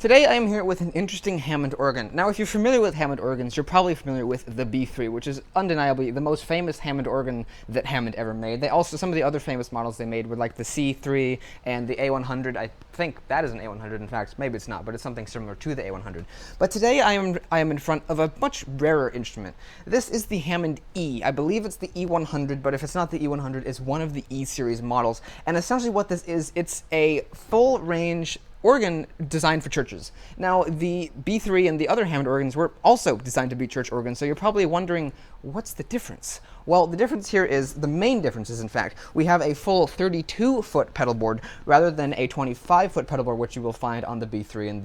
Today I am here with an interesting Hammond organ. Now, if you're familiar with Hammond organs, you're probably familiar with the B3, which is undeniably the most famous Hammond organ that Hammond ever made. They also, some of the other famous models they made were like the C3 and the A100. I think that is an A100, in fact. Maybe it's not, but it's something similar to the A100. But today I am in front of a much rarer instrument. This is the Hammond E. I believe it's the E100, but if it's not the E100, it's one of the E series models. And essentially what this is, it's a full range organ designed for churches. Now, the B3 and the other Hammond organs were also designed to be church organs, so you're probably wondering, what's the difference? Well, the difference here is, the main difference is, in fact, we have a full 32-foot pedal board rather than a 25-foot pedal board, which you will find on the B3 and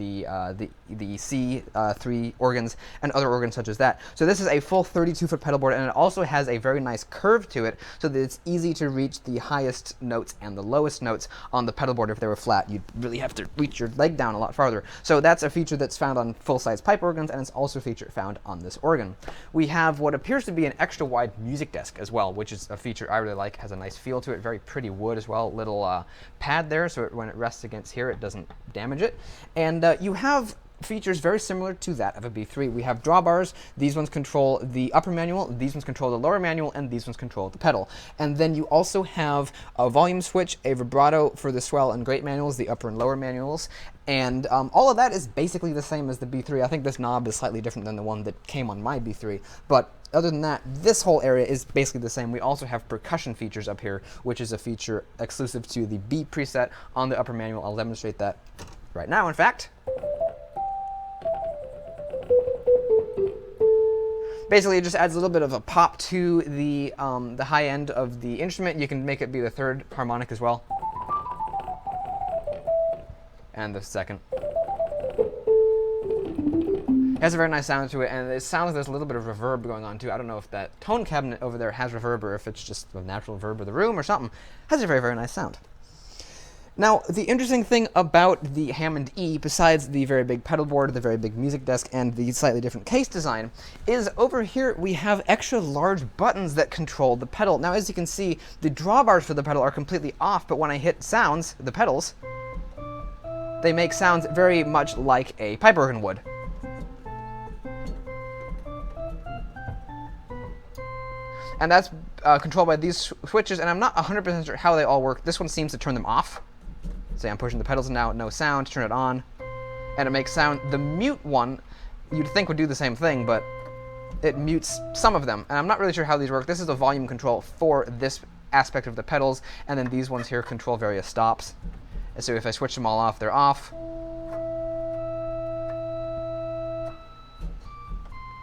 the C3 organs and other organs such as that. So this is a full 32-foot pedal board, and it also has a very nice curve to it, so that it's easy to reach the highest notes and the lowest notes on the pedal board. If they were flat, you'd really have to reach your leg down a lot farther. So that's a feature that's found on full-size pipe organs, and it's also a feature found on this organ. We have what appears to be an extra-wide music desk as well, which is a feature I really like. Has a nice feel to it, very pretty wood as well. Little pad there, so when it rests against here, it doesn't damage it. And you have features very similar to that of a B3. We have drawbars. These ones control the upper manual, these ones control the lower manual, and these ones control the pedal. And then you also have a volume switch, a vibrato for the swell and great manuals, the upper and lower manuals, and all of that is basically the same as the B3. I think this knob is slightly different than the one that came on my B3, but other than that, this whole area is basically the same. We also have percussion features up here, which is a feature exclusive to the B preset on the upper manual. I'll demonstrate that right now, in fact. Basically, it just adds a little bit of a pop to the high end of the instrument. You can make it be the third harmonic as well, and the second. It has a very nice sound to it, and it sounds like there's a little bit of reverb going on too. I don't know if that tone cabinet over there has reverb, or if it's just the natural reverb of the room or something. It has a very, very nice sound. Now, the interesting thing about the Hammond E, besides the very big pedal board, the very big music desk, and the slightly different case design, is over here we have extra large buttons that control the pedal. Now, as you can see, the drawbars for the pedal are completely off, but when I hit sounds, the pedals, they make sounds very much like a pipe organ would. And that's controlled by these switches, and I'm not 100% sure how they all work. This one seems to turn them off. Say I'm pushing the pedals now, no sound, turn it on, and it makes sound. The mute one, you'd think would do the same thing, but it mutes some of them, and I'm not really sure how these work. This is a volume control for this aspect of the pedals, and then these ones here control various stops. And so if I switch them all off, they're off.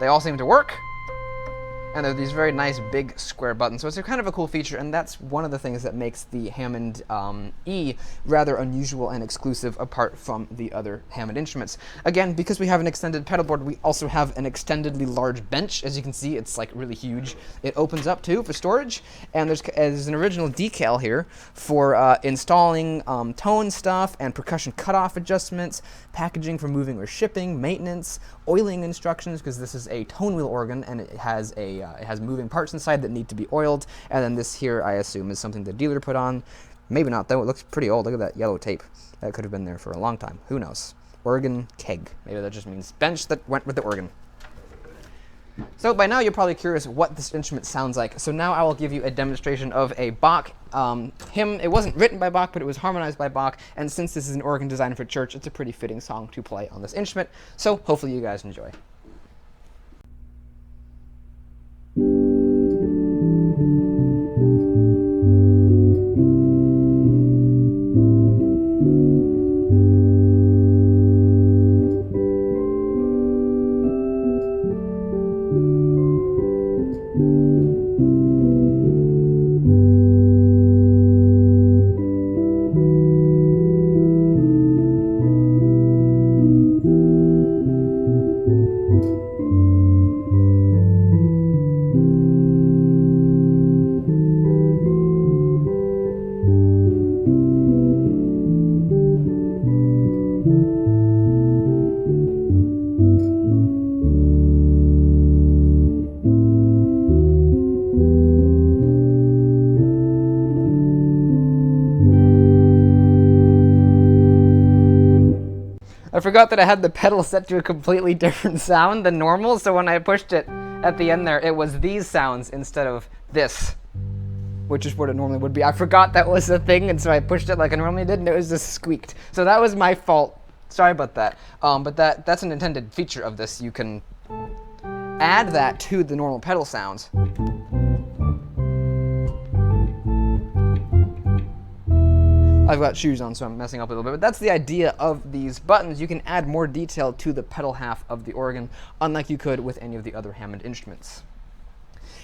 They all seem to work. And they're these very nice big square buttons. So it's a kind of a cool feature, and that's one of the things that makes the Hammond E rather unusual and exclusive apart from the other Hammond instruments. Again, because we have an extended pedal board, we also have an extendedly large bench. As you can see, it's like really huge. It opens up too for storage, and there's an original decal here for installing tone stuff and percussion cutoff adjustments, packaging for moving or shipping, maintenance, oiling instructions, because this is a tone wheel organ and it has moving parts inside that need to be oiled. And then this here, I assume, is something the dealer put on. Maybe not, though. It looks pretty old. Look at that yellow tape. That could have been there for a long time. Who knows? Organ keg. Maybe that just means bench that went with the organ. So by now you're probably curious what this instrument sounds like. So now I will give you a demonstration of a Bach hymn. It wasn't written by Bach, but it was harmonized by Bach. And since this is an organ designed for church, it's a pretty fitting song to play on this instrument. So hopefully you guys enjoy. forgot that I had the pedal set to a completely different sound than normal, so when I pushed it at the end there, it was these sounds instead of this, which is what it normally would be. I forgot that was a thing, and so I pushed it like I normally did, and it was just squeaked. So that was my fault. Sorry about that. But that's an intended feature of this. You can add that to the normal pedal sounds. I've got shoes on, so I'm messing up a little bit, but that's the idea of these buttons. You can add more detail to the pedal half of the organ, unlike you could with any of the other Hammond instruments.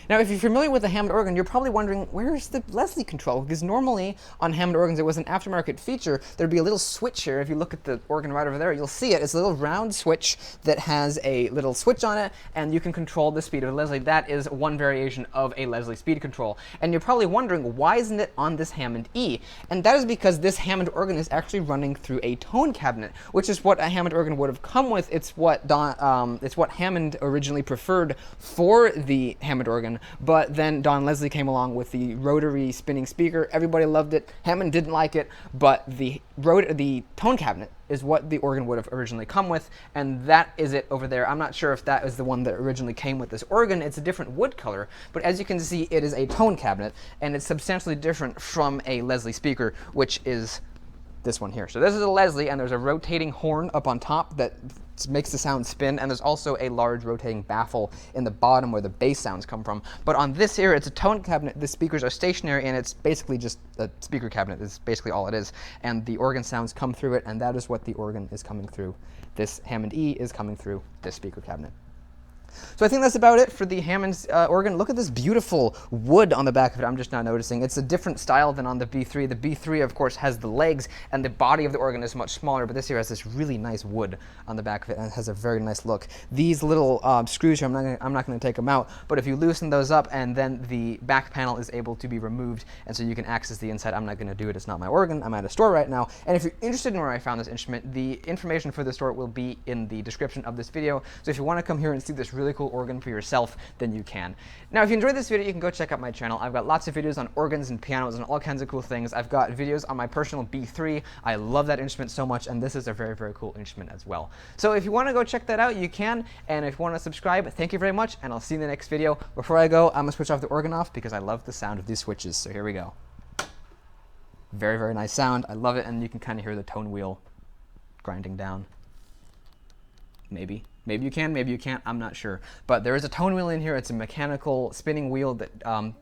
Now, if you're familiar with the Hammond organ, you're probably wondering, where's the Leslie control? Because normally on Hammond organs, it was an aftermarket feature. There'd be a little switch here. If you look at the organ right over there, you'll see it. It's a little round switch that has a little switch on it, and you can control the speed of a Leslie. That is one variation of a Leslie speed control. And you're probably wondering, why isn't it on this Hammond E? And that is because this Hammond organ is actually running through a tone cabinet, which is what a Hammond organ would have come with. It's what Hammond originally preferred for the Hammond organ. But then Don Leslie came along with the rotary spinning speaker. Everybody loved it. Hammond didn't like it, but the tone cabinet is what the organ would have originally come with, and that is it over there. I'm not sure if that is the one that originally came with this organ. It's a different wood color, but as you can see, it is a tone cabinet, and it's substantially different from a Leslie speaker, which is this one here. So this is a Leslie, and there's a rotating horn up on top that makes the sound spin, and there's also a large rotating baffle in the bottom where the bass sounds come from. But on this here, it's a tone cabinet. The speakers are stationary, and it's basically just a speaker cabinet. Is basically all it is. And the organ sounds come through it, and that is what the organ is coming through. This Hammond E is coming through this speaker cabinet. So I think that's about it for the Hammond's organ. Look at this beautiful wood on the back of it. I'm just now noticing. It's a different style than on the B3. The B3, of course, has the legs, and the body of the organ is much smaller, but this here has this really nice wood on the back of it, and it has a very nice look. These little screws here, I'm not going to take them out, but if you loosen those up, and then the back panel is able to be removed, and so you can access the inside. I'm not going to do it. It's not my organ. I'm at a store right now, and if you're interested in where I found this instrument, the information for the store will be in the description of this video, so if you want to come here and see this really cool organ for yourself, then you can. Now, if you enjoyed this video, you can go check out my channel. I've got lots of videos on organs and pianos and all kinds of cool things. I've got videos on my personal B3. I love that instrument so much, and this is a very, very cool instrument as well. So if you want to go check that out, you can, and if you want to subscribe, thank you very much, and I'll see you in the next video. Before I go, I'm going to switch off the organ off because I love the sound of these switches, so here we go. Very, very nice sound. I love it, and you can kind of hear the tone wheel grinding down. Maybe. Maybe you can, maybe you can't, I'm not sure. But there is a tone wheel in here. It's a mechanical spinning wheel that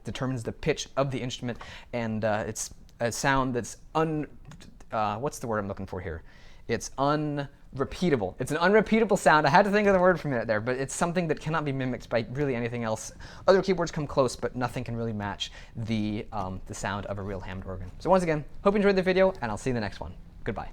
determines the pitch of the instrument, and it's a sound that's what's the word I'm looking for here? It's unrepeatable. It's an unrepeatable sound. I had to think of the word for a minute there, but it's something that cannot be mimicked by really anything else. Other keyboards come close, but nothing can really match the sound of a real Hammond organ. So once again, hope you enjoyed the video, and I'll see you in the next one. Goodbye.